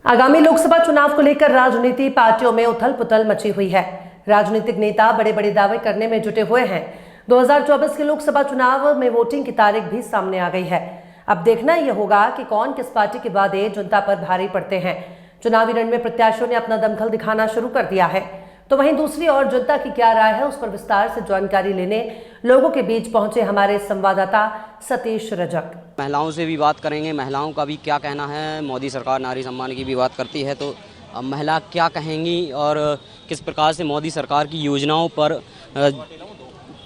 आगामी लोकसभा चुनाव को लेकर राजनीति पार्टियों में उथल पुथल मची हुई है। राजनीतिक नेता बड़े बड़े दावे करने में जुटे हुए हैं। 2024 के लोकसभा चुनाव में वोटिंग की तारीख भी सामने आ गई है। अब देखना यह होगा कि कौन किस पार्टी के वादे जनता पर भारी पड़ते हैं। चुनावी रण में प्रत्याशियों ने अपना दमखल दिखाना शुरू कर दिया है, तो वहीं दूसरी ओर जनता की क्या राय है, उस पर विस्तार से जानकारी लेने लोगों के बीच पहुंचे हमारे संवाददाता सतीश रजक। महिलाओं से भी बात करेंगे, महिलाओं का भी क्या कहना है। मोदी सरकार नारी सम्मान की भी बात करती है, तो अब महिला क्या कहेंगी और किस प्रकार से मोदी सरकार की योजनाओं पर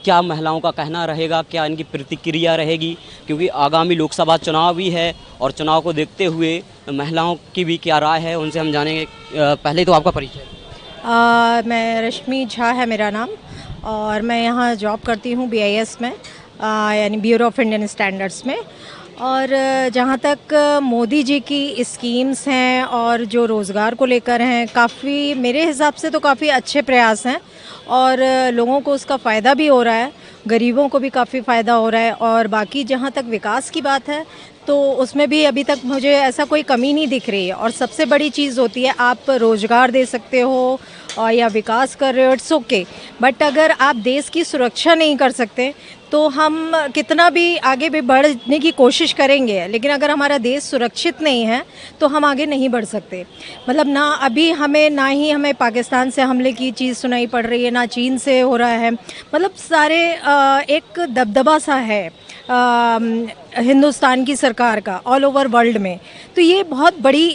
क्या महिलाओं का कहना रहेगा, क्या इनकी प्रतिक्रिया रहेगी, क्योंकि आगामी लोकसभा चुनाव भी है और चुनाव को देखते हुए महिलाओं की भी क्या राय है, उनसे हम जानेंगे। पहले तो आपका परिचय। मैं रश्मि झा है मेरा नाम, और मैं यहाँ जॉब करती हूँ BIS में, यानी ब्यूरो ऑफ इंडियन स्टैंडर्ड्स में। और जहाँ तक मोदी जी की स्कीम्स हैं और जो रोज़गार को लेकर हैं, काफ़ी मेरे हिसाब से तो काफ़ी अच्छे प्रयास हैं और लोगों को उसका फ़ायदा भी हो रहा है, गरीबों को भी काफ़ी फ़ायदा हो रहा है। और बाकी जहाँ तक विकास की बात है तो उसमें भी अभी तक मुझे ऐसा कोई कमी नहीं दिख रही है। और सबसे बड़ी चीज़ होती है, आप रोज़गार दे सकते हो और या विकास कर रहे हो, इट्स ओके, बट अगर आप देश की सुरक्षा नहीं कर सकते तो हम कितना भी आगे भी बढ़ने की कोशिश करेंगे, लेकिन अगर हमारा देश सुरक्षित नहीं है तो हम आगे नहीं बढ़ सकते। मतलब ना अभी ना ही हमें पाकिस्तान से हमले की चीज़ सुनाई पड़ रही है, ना चीन से हो रहा है। मतलब सारे एक दबदबा सा है हिंदुस्तान की सरकार का ऑल ओवर वर्ल्ड में, तो ये बहुत बड़ी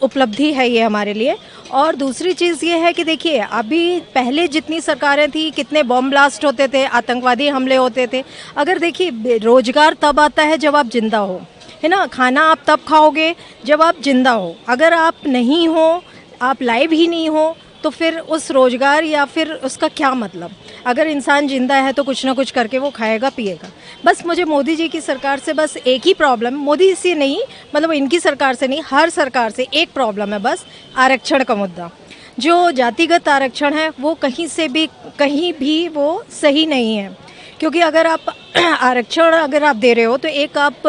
उपलब्धि है ये हमारे लिए। और दूसरी चीज़ ये है कि देखिए, अभी पहले जितनी सरकारें थी, कितने बॉम्ब ब्लास्ट होते थे, आतंकवादी हमले होते थे। अगर देखिए, रोजगार तब आता है जब आप जिंदा हो, है ना। खाना आप तब खाओगे जब आप जिंदा हो। अगर आप नहीं हो, आप लाइव ही नहीं हो, तो फिर उस रोजगार या फिर उसका क्या मतलब। अगर इंसान जिंदा है तो कुछ ना कुछ करके वो खाएगा पिएगा। बस मुझे मोदी जी की सरकार से बस एक ही प्रॉब्लम, मोदी से नहीं, मतलब इनकी सरकार से नहीं, हर सरकार से एक प्रॉब्लम है, बस आरक्षण का मुद्दा। जो जातिगत आरक्षण है वो कहीं भी वो सही नहीं है, क्योंकि अगर आप आरक्षण अगर आप दे रहे हो तो एक आप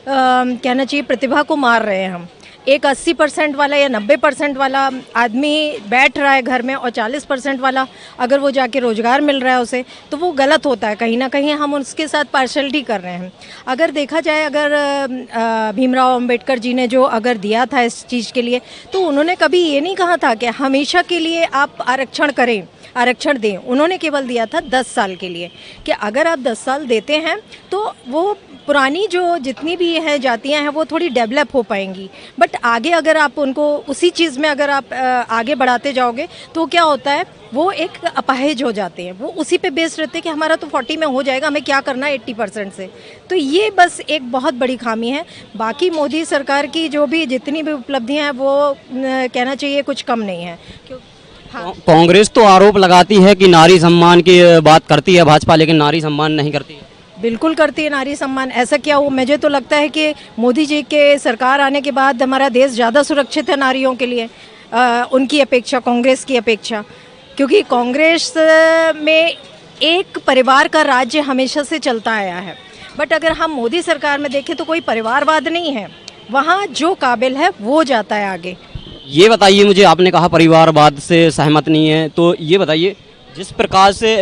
कहना चाहिए प्रतिभा को मार रहे हैं हम। एक 80% वाला या 90% वाला आदमी बैठ रहा है घर में और 40% वाला अगर वो जाके रोज़गार मिल रहा है उसे, तो वो गलत होता है। कहीं ना कहीं हम उसके साथ पार्शलिटी कर रहे हैं। अगर देखा जाए, अगर भीमराव अंबेडकर जी ने जो अगर दिया था इस चीज़ के लिए, तो उन्होंने कभी ये नहीं कहा था कि हमेशा के लिए आप आरक्षण दें। उन्होंने केवल दिया था 10 साल के लिए, कि अगर आप 10 साल देते हैं तो वो पुरानी जो जितनी भी हैं जातियां हैं वो थोड़ी डेवलप हो पाएंगी। बट आगे अगर आप उनको उसी चीज़ में अगर आप आगे बढ़ाते जाओगे तो क्या होता है, वो एक अपाहिज हो जाते हैं। वो उसी पे बेस्ड रहते हैं कि हमारा तो 40 में हो जाएगा, हमें क्या करना है 80% से। तो ये बस एक बहुत बड़ी खामी है। बाकी मोदी सरकार की जो भी जितनी भी उपलब्धियाँ हैं वो कहना चाहिए कुछ कम नहीं है। हाँ। कांग्रेस तो आरोप लगाती है कि नारी सम्मान की बात करती है भाजपा, लेकिन नारी सम्मान नहीं करती है। बिल्कुल करती है नारी सम्मान। ऐसा क्या हो, मुझे तो लगता है कि मोदी जी के सरकार आने के बाद हमारा देश ज़्यादा सुरक्षित है नारियों के लिए, उनकी अपेक्षा, कांग्रेस की अपेक्षा। क्योंकि कांग्रेस में एक परिवार का राज्य हमेशा से चलता आया है। बट अगर हम मोदी सरकार में देखें तो कोई परिवारवाद नहीं है, वहाँ जो काबिल है वो जाता है आगे। ये बताइए मुझे, आपने कहा परिवारवाद से सहमत नहीं है, तो ये बताइए जिस प्रकार से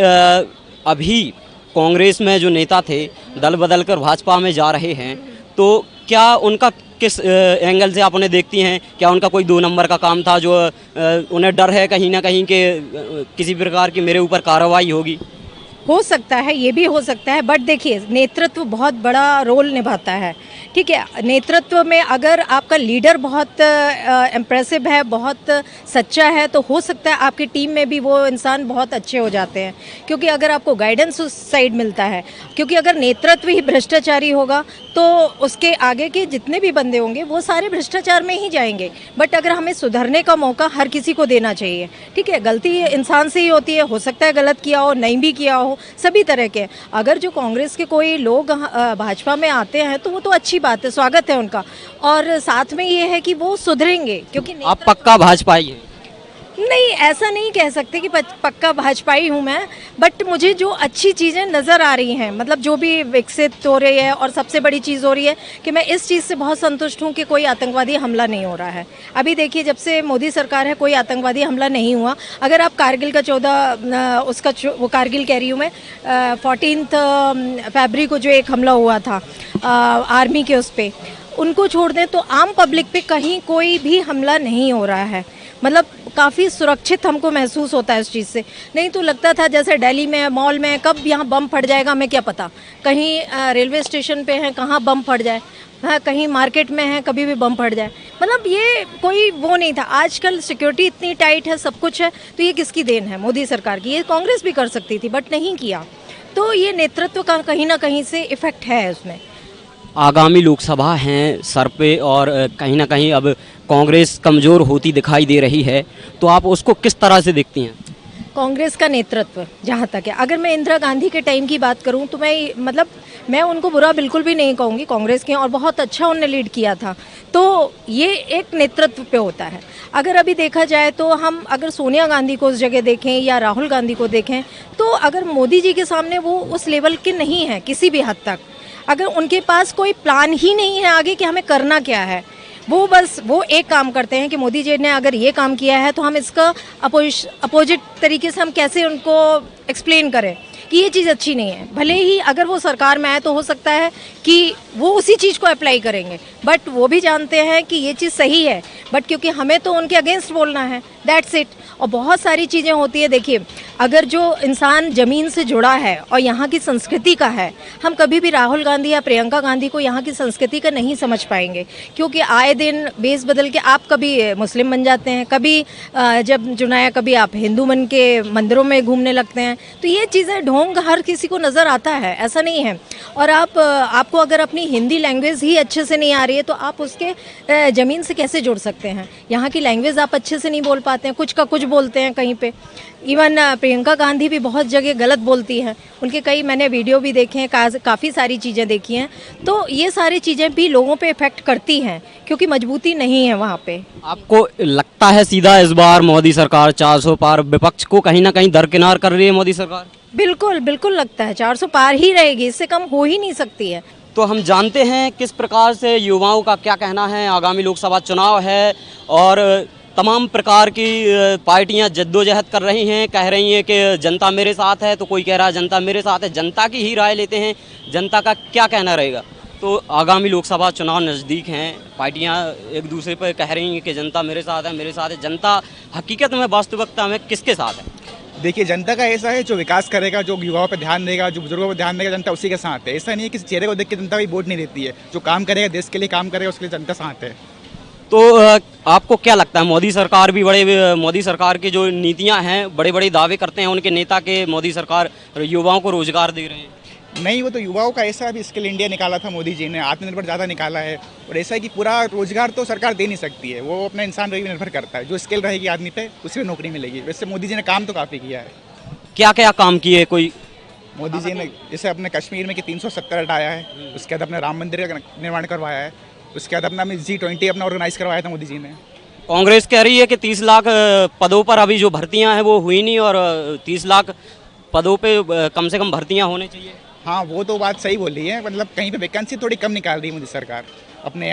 अभी कांग्रेस में जो नेता थे दल बदल कर भाजपा में जा रहे हैं, तो क्या उनका किस एंगल से आप उन्हें देखती हैं? क्या उनका कोई 2 नंबर का काम था जो उन्हें डर है कहीं ना कहीं कि किसी प्रकार की मेरे ऊपर कार्रवाई होगी? हो सकता है, ये भी हो सकता है। बट देखिए, नेतृत्व बहुत बड़ा रोल निभाता है, ठीक है। नेतृत्व में अगर आपका लीडर बहुत इम्प्रेसिव है, बहुत सच्चा है, तो हो सकता है आपकी टीम में भी वो इंसान बहुत अच्छे हो जाते हैं, क्योंकि अगर आपको गाइडेंस उस साइड मिलता है। क्योंकि अगर नेतृत्व ही भ्रष्टाचारी होगा तो उसके आगे के जितने भी बंदे होंगे वो सारे भ्रष्टाचार में ही जाएंगे। बट अगर हमें सुधरने का मौका हर किसी को देना चाहिए, ठीक है। गलती इंसान से ही होती है, हो सकता है गलत किया हो, नहीं भी किया हो, सभी तरह के। अगर जो कांग्रेस के कोई लोग भाजपा में आते हैं तो वो तो अच्छी बात है, स्वागत है उनका। और साथ में ये है कि वो सुधरेंगे, क्योंकि आप पक्का भाजपाई है? नहीं, ऐसा नहीं कह सकते कि पक्का भाजपाई हूँ मैं, बट मुझे जो अच्छी चीज़ें नज़र आ रही हैं, मतलब जो भी विकसित हो रही है, और सबसे बड़ी चीज़ हो रही है कि मैं इस चीज़ से बहुत संतुष्ट हूँ कि कोई आतंकवादी हमला नहीं हो रहा है। अभी देखिए, जब से मोदी सरकार है कोई आतंकवादी हमला नहीं हुआ। अगर आप कारगिल का 14 वो कारगिल कह रही हूँ मैं, 14 फरवरी को जो एक हमला हुआ था आर्मी के उस पर, उनको छोड़ दें तो आम पब्लिक पे कहीं कोई भी हमला नहीं हो रहा है। मतलब काफ़ी सुरक्षित हमको महसूस होता है इस चीज़ से। नहीं तो लगता था जैसे दिल्ली में मॉल में कब यहाँ बम फट जाएगा हमें क्या पता, कहीं रेलवे स्टेशन पे हैं कहाँ बम फट जाए, हाँ कहीं मार्केट में है कभी भी बम फट जाए। मतलब ये कोई वो नहीं था। आजकल सिक्योरिटी इतनी टाइट है, सब कुछ है, तो ये किसकी देन है? मोदी सरकार की। ये कांग्रेस भी कर सकती थी बट नहीं किया। तो ये नेतृत्व का कहीं ना कहीं से इफेक्ट है उसमें। आगामी लोकसभा हैं सर पे और कहीं ना कहीं अब कांग्रेस कमज़ोर होती दिखाई दे रही है, तो आप उसको किस तरह से देखती हैं? कांग्रेस का नेतृत्व जहाँ तक है, अगर मैं इंदिरा गांधी के टाइम की बात करूँ तो मैं उनको बुरा बिल्कुल भी नहीं कहूँगी, कांग्रेस के, और बहुत अच्छा उन्होंने लीड किया था। तो ये एक नेतृत्व पे होता है। अगर अभी देखा जाए तो हम अगर सोनिया गांधी को उस जगह देखें या राहुल गांधी को देखें, तो अगर मोदी जी के सामने वो उस लेवल के नहीं हैं किसी भी हद तक। अगर उनके पास कोई प्लान ही नहीं है आगे कि हमें करना क्या है, वो एक काम करते हैं कि मोदी जी ने अगर ये काम किया है तो हम इसका अपोजिट तरीके से हम कैसे उनको एक्सप्लेन करें कि ये चीज़ अच्छी नहीं है। भले ही अगर वो सरकार में आए तो हो सकता है कि वो उसी चीज़ को अप्लाई करेंगे, बट वो भी जानते हैं कि ये चीज़ सही है, बट क्योंकि हमें तो उनके अगेंस्ट बोलना है, दैट्स इट। और बहुत सारी चीज़ें होती है। देखिए, अगर जो इंसान ज़मीन से जुड़ा है और यहाँ की संस्कृति का है, हम कभी भी राहुल गांधी या प्रियंका गांधी को यहाँ की संस्कृति का नहीं समझ पाएंगे, क्योंकि आए दिन बेस बदल के आप कभी मुस्लिम बन जाते हैं, कभी जब चुनाया कभी आप हिंदू बन के मंदिरों में घूमने लगते हैं। तो ये चीज़ें ढोंग हर किसी को नज़र आता है, ऐसा नहीं है। और आपको अगर अपनी हिंदी लैंग्वेज ही अच्छे से नहीं आ रही है तो आप उसके ज़मीन से कैसे जुड़ सकते हैं? यहाँ की लैंग्वेज आप अच्छे से नहीं बोल पाते हैं, कुछ का कुछ बोलते हैं कहीं पे। इवन प्रियंका गांधी भी बहुत जगह गलत बोलती हैं, उनके कई मैंने वीडियो भी देखे हैं, काफ़ी सारी चीज़ें देखी हैं। तो ये सारी चीज़ें भी लोगों पे इफेक्ट करती हैं क्योंकि मजबूती नहीं है वहाँ पे। आपको लगता है सीधा इस बार मोदी सरकार 400 पार विपक्ष को कहीं ना कहीं दरकिनार कर रही है मोदी सरकार? बिल्कुल बिल्कुल लगता है 400 पार ही रहेगी, इससे कम हो ही नहीं सकती है। तो हम जानते हैं किस प्रकार से युवाओं का क्या कहना है। आगामी लोकसभा चुनाव है और तमाम प्रकार की पार्टियां जद्दोजहद कर रही हैं, कह रही हैं कि जनता मेरे साथ है, तो कोई कह रहा है जनता मेरे साथ है। जनता की ही राय लेते हैं, जनता का क्या कहना रहेगा। तो आगामी लोकसभा चुनाव नज़दीक हैं, पार्टियां एक दूसरे पर कह रही हैं कि जनता मेरे साथ है, मेरे साथ है। जनता हकीकत में, वास्तविकता में किसके साथ है? देखिए, जनता का ऐसा है जो विकास करेगा, जो युवाओं पर ध्यान देगा, जो बुजुर्गों पर ध्यान देगा, जनता उसी के साथ है। ऐसा नहीं है किसी चेहरे को देख के जनता भी वोट नहीं देती है। जो काम करेगा, देश के लिए काम करेगा, उसके लिए जनता साथ है। तो आपको क्या लगता है, मोदी सरकार की जो नीतियां हैं, बड़े बड़े दावे करते हैं उनके नेता के, मोदी सरकार युवाओं को रोजगार दे रहे हैं? नहीं, वो तो युवाओं का ऐसा भी स्किल इंडिया निकाला था मोदी जी ने, आत्मनिर्भर ज़्यादा निकाला है। और ऐसा है कि पूरा रोजगार तो सरकार दे नहीं सकती है, वो अपने इंसान पर भी निर्भर करता है। जो स्किल रहेगी आदमी पे, उसी पे नौकरी मिलेगी। वैसे मोदी जी ने काम तो काफ़ी किया है। क्या क्या काम किए कोई? मोदी जी ने जैसे अपने कश्मीर में कि 370 हटाया है, उसके बाद अपने राम मंदिर का निर्माण करवाया है, उसके बाद अपना G20 अपना ऑर्गेनाइज करवाया था मोदी जी ने। कांग्रेस कह रही है कि 30 लाख पदों पर अभी जो भर्तियां हैं वो हुई नहीं और 30 लाख पदों पे कम से कम भर्तियां होने चाहिए। हाँ, वो तो बात सही बोल रही है। मतलब कहीं पे वैकेंसी थोड़ी कम निकाल रही है मोदी सरकार अपने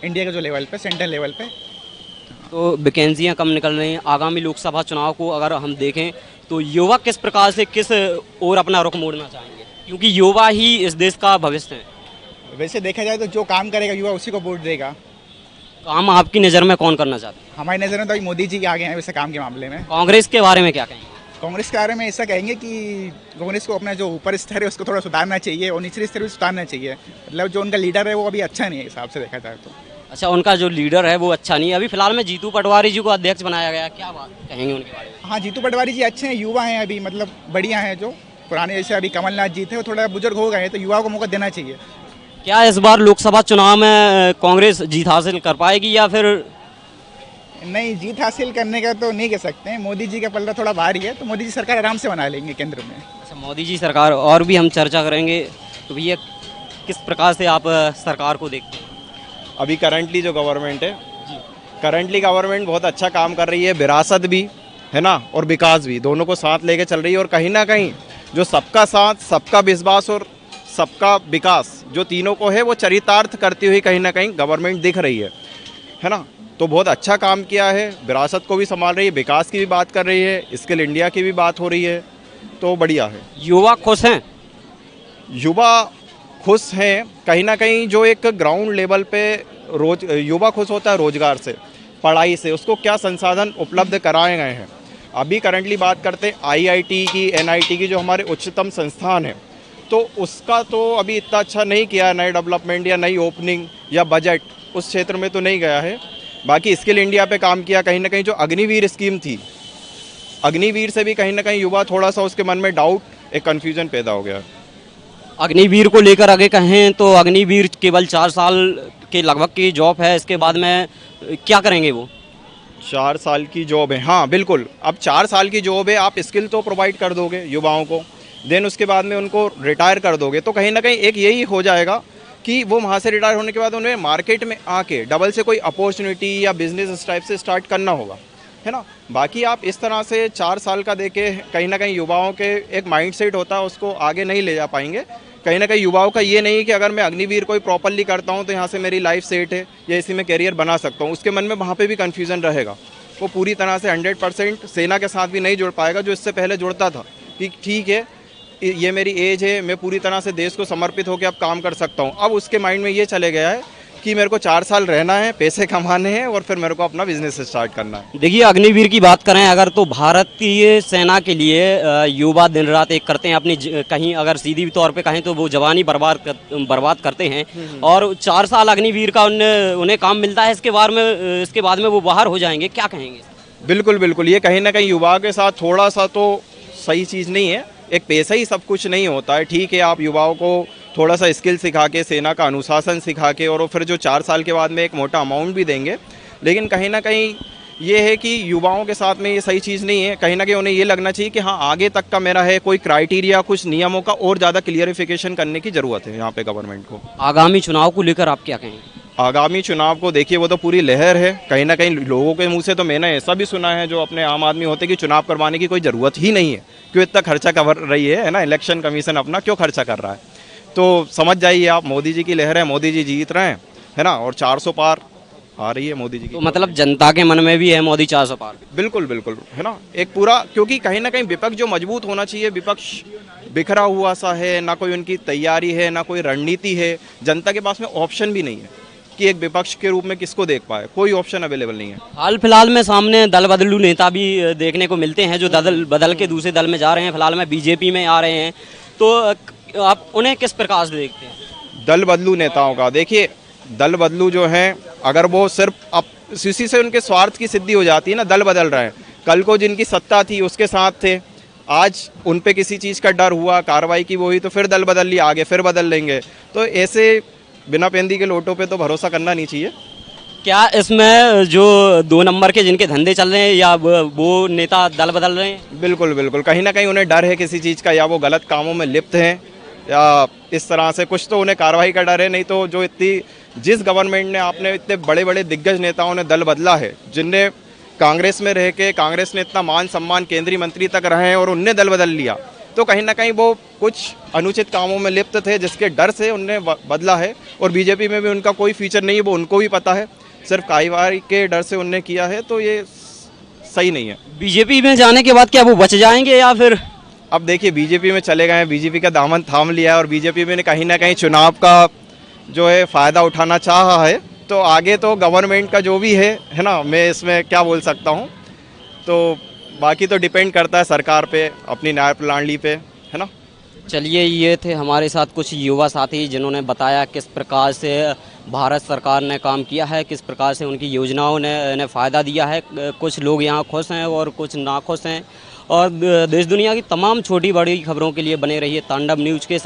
इंडिया के जो लेवल पे, सेंट्रल लेवल पे। तो वैकेंसियाँ कम निकल रही हैं। आगामी लोकसभा चुनाव को अगर हम देखें तो युवा किस प्रकार से किस ओर अपना रुख मोड़ना चाहेंगे, क्योंकि युवा ही इस देश का भविष्य है। वैसे देखा जाए तो जो काम करेगा युवा उसी को वोट देगा। काम आपकी नज़र में कौन करना चाहते हैं? हमारी नज़र में तो अभी मोदी जी आगे हैं वैसे काम के मामले में। कांग्रेस के बारे में क्या कहेंगे? कांग्रेस के बारे में ऐसा कहेंगे कि कांग्रेस को अपना जो ऊपर स्तर है उसको थोड़ा सुधारना चाहिए और निचले स्तर भी सुधारना चाहिए। मतलब जो उनका लीडर है वो अभी अच्छा नहीं है हिसाब से देखा जाए तो। अच्छा, उनका जो लीडर है वो अच्छा नहीं है। अभी फिलहाल में जीतू पटवारी जी को अध्यक्ष बनाया गया, क्या बात कहेंगे उनके बारे में? हाँ, जीतू पटवारी जी अच्छे हैं, युवा हैं अभी, मतलब बढ़िया हैं। जो पुराने जैसे अभी कमलनाथ जी थे वो थोड़ा बुजुर्ग हो गए हैं, तो युवा को मौका देना चाहिए। क्या इस बार लोकसभा चुनाव में कांग्रेस जीत हासिल कर पाएगी या फिर? नहीं, जीत हासिल करने का तो नहीं कह सकते हैं। मोदी जी का पल्ला थोड़ा भारी है, तो मोदी जी सरकार आराम से बना लेंगे केंद्र में। अच्छा, मोदी जी सरकार और भी हम चर्चा करेंगे। तो भैया, किस प्रकार से आप सरकार को देखते हैं? अभी करंटली जो गवर्नमेंट है, करंटली गवर्नमेंट बहुत अच्छा काम कर रही है। विरासत भी है ना, और विकास भी, दोनों को साथ लेके चल रही है। और कहीं ना कहीं जो सबका साथ, सबका विश्वास और सबका विकास, जो तीनों को है वो चरितार्थ करती हुई कहीं ना कहीं गवर्नमेंट दिख रही है ना। तो बहुत अच्छा काम किया है, विरासत को भी संभाल रही है, विकास की भी बात कर रही है, स्किल इंडिया की भी बात हो रही है, तो बढ़िया है। युवा खुश हैं? युवा खुश हैं कहीं ना कहीं। जो एक ग्राउंड लेवल पे युवा खुश होता है रोजगार से, पढ़ाई से, उसको क्या संसाधन उपलब्ध कराए गए हैं। अभी करंटली बात करते हैं आईआईटी की, एनआईटी की, जो हमारे उच्चतम संस्थान है, तो उसका तो अभी इतना अच्छा नहीं किया, नई डेवलपमेंट या नई ओपनिंग या बजट उस क्षेत्र में तो नहीं गया है। बाकी स्किल इंडिया पे काम किया। कहीं ना कहीं जो अग्निवीर स्कीम थी, अग्निवीर से भी कहीं ना कहीं युवा थोड़ा सा उसके मन में डाउट, एक कन्फ्यूजन पैदा हो गया। अग्निवीर को लेकर आगे कहें तो अग्निवीर केवल 4 साल के लगभग की जॉब है, इसके बाद में क्या करेंगे वो? 4 साल की जॉब है, हाँ बिल्कुल। अब 4 साल की जॉब है, आप स्किल तो प्रोवाइड कर दोगे युवाओं को, देन उसके बाद में उनको रिटायर कर दोगे, तो कहीं ना कहीं एक यही हो जाएगा कि वो वहाँ से रिटायर होने के बाद उन्हें मार्केट में आके डबल से कोई अपॉर्चुनिटी या बिजनेस इस टाइप से स्टार्ट करना होगा, है ना। बाकी आप इस तरह से 4 साल का देके कहीं ना कहीं युवाओं के एक माइंडसेट होता है, उसको आगे नहीं ले जा पाएंगे। कहीं ना कहीं युवाओं का ये नहीं कि अगर मैं अग्निवीर को प्रॉपरली करता हूँ तो यहाँ से मेरी लाइफ सेट है या इसी में करियर बना सकता हूँ, उसके मन में वहाँ पे भी कन्फ्यूज़न रहेगा। वो पूरी तरह से 100% सेना के साथ भी नहीं जुड़ पाएगा, जो इससे पहले जुड़ता था कि ठीक है ये मेरी एज है, मैं पूरी तरह से देश को समर्पित होकर अब काम कर सकता हूँ। अब उसके माइंड में ये चले गया है कि मेरे को 4 साल रहना है, पैसे कमाने हैं और फिर मेरे को अपना बिजनेस स्टार्ट करना है। देखिए, अग्निवीर की बात करें अगर तो भारतीय सेना के लिए युवा दिन रात एक करते हैं अपनी कहीं अगर सीधी तौर पे कहें तो वो जवानी बर्बाद करते हैं, और 4 साल अग्निवीर का उन्हें काम मिलता है, इसके बाद में वो बाहर हो जाएंगे, क्या कहेंगे? बिल्कुल बिल्कुल, ये कहीं ना कहीं युवा के साथ थोड़ा सा तो सही चीज़ नहीं है। एक पैसा ही सब कुछ नहीं होता है। ठीक है, आप युवाओं को थोड़ा सा स्किल सिखा के, सेना का अनुशासन सिखा के, और फिर जो 4 साल के बाद में एक मोटा अमाउंट भी देंगे, लेकिन कहीं ना कहीं ये है कि युवाओं के साथ में ये सही चीज़ नहीं है। कहीं ना कहीं उन्हें ये लगना चाहिए कि हाँ आगे तक का मेरा है, कोई क्राइटेरिया, कुछ नियमों का और ज़्यादा क्लियरिफिकेशन करने की ज़रूरत है यहाँ पे गवर्नमेंट को। आगामी चुनाव को लेकर आप क्या कहेंगे? आगामी चुनाव को देखिए, वो तो पूरी लहर है। कहीं ना कहीं लोगों के मुंह से तो मैंने ऐसा भी सुना है, जो अपने आम आदमी होते, कि चुनाव करवाने की कोई ज़रूरत ही नहीं है, क्यों इतना खर्चा कर रही है ना, इलेक्शन कमीशन अपना क्यों खर्चा कर रहा है। तो समझ जाइए आप, मोदी जी की लहर है, मोदी जी जीत रहे हैं, है ना, और 400 पार आ रही है मोदी जी की। तो मतलब जनता के मन में भी है मोदी 400 पार? बिल्कुल बिल्कुल, है ना, एक पूरा, क्योंकि कहीं ना कहीं विपक्ष जो मजबूत होना चाहिए, विपक्ष बिखरा हुआ सा है, ना कोई उनकी तैयारी है, ना कोई रणनीति है। जनता के पास में ऑप्शन भी नहीं है कि एक विपक्ष के रूप में किसको देख पाए, कोई ऑप्शन अवेलेबल नहीं है। हाल फिलहाल में सामने दल बदलू नेता भी देखने को मिलते हैं, जो दल बदल के दूसरे दल में जा रहे हैं, फिलहाल में बीजेपी में आ रहे हैं, तो आप उन्हें किस प्रकार से देखते हैं? दल बदलू नेताओं का देखिए, दल बदलू जो हैं, अगर वो सिर्फ अब इसी से उनके स्वार्थ की सिद्धि हो जाती है ना, दल बदल रहे हैं। कल को जिनकी सत्ता थी उसके साथ थे, आज उन पे किसी चीज़ का डर हुआ, कार्रवाई की वो हुई, तो फिर दल बदल लिया, आगे फिर बदल लेंगे। तो ऐसे बिना पेंदी के लोटों पे तो भरोसा करना नहीं चाहिए। क्या इसमें जो 2 नंबर के जिनके धंधे चल रहे हैं, या वो नेता दल बदल रहे हैं? बिल्कुल बिल्कुल, कहीं ना कहीं उन्हें डर है किसी चीज़ का, या वो गलत कामों में लिप्त हैं, या इस तरह से कुछ तो उन्हें कार्रवाई का डर है। नहीं तो जो जिस गवर्नमेंट ने, आपने इतने बड़े बड़े दिग्गज नेताओं ने दल बदला है, जिनने कांग्रेस में रह के, कांग्रेस ने इतना मान सम्मान, केंद्रीय मंत्री तक रहे हैं, और उनने दल बदल लिया, तो कहीं ना कहीं वो कुछ अनुचित कामों में लिप्त थे, जिसके डर से उनने बदला है। और बीजेपी में भी उनका कोई फीचर नहीं है, वो उनको भी पता है, सिर्फ कार्रवाई के डर से उनने किया है, तो ये सही नहीं है। बीजेपी में जाने के बाद क्या वो बच जाएंगे, या फिर? अब देखिए, बीजेपी में चले गए हैं, बीजेपी का दामन थाम लिया है, और बीजेपी में कहीं ना कहीं चुनाव का जो है फ़ायदा उठाना चाहा है, तो आगे तो गवर्नमेंट का जो भी है ना, मैं इसमें क्या बोल सकता हूँ। तो बाकी तो डिपेंड करता है सरकार पे, अपनी न्याय प्रणाली पे, है ना। चलिए, ये थे हमारे साथ कुछ युवा साथी, जिन्होंने बताया किस प्रकार से भारत सरकार ने काम किया है, किस प्रकार से उनकी योजनाओं ने फ़ायदा दिया है। कुछ लोग यहाँ खुश हैं और कुछ नाखुश हैं, और देश दुनिया की तमाम छोटी बड़ी खबरों के लिए बने रहिए तांडव न्यूज़ के साथ।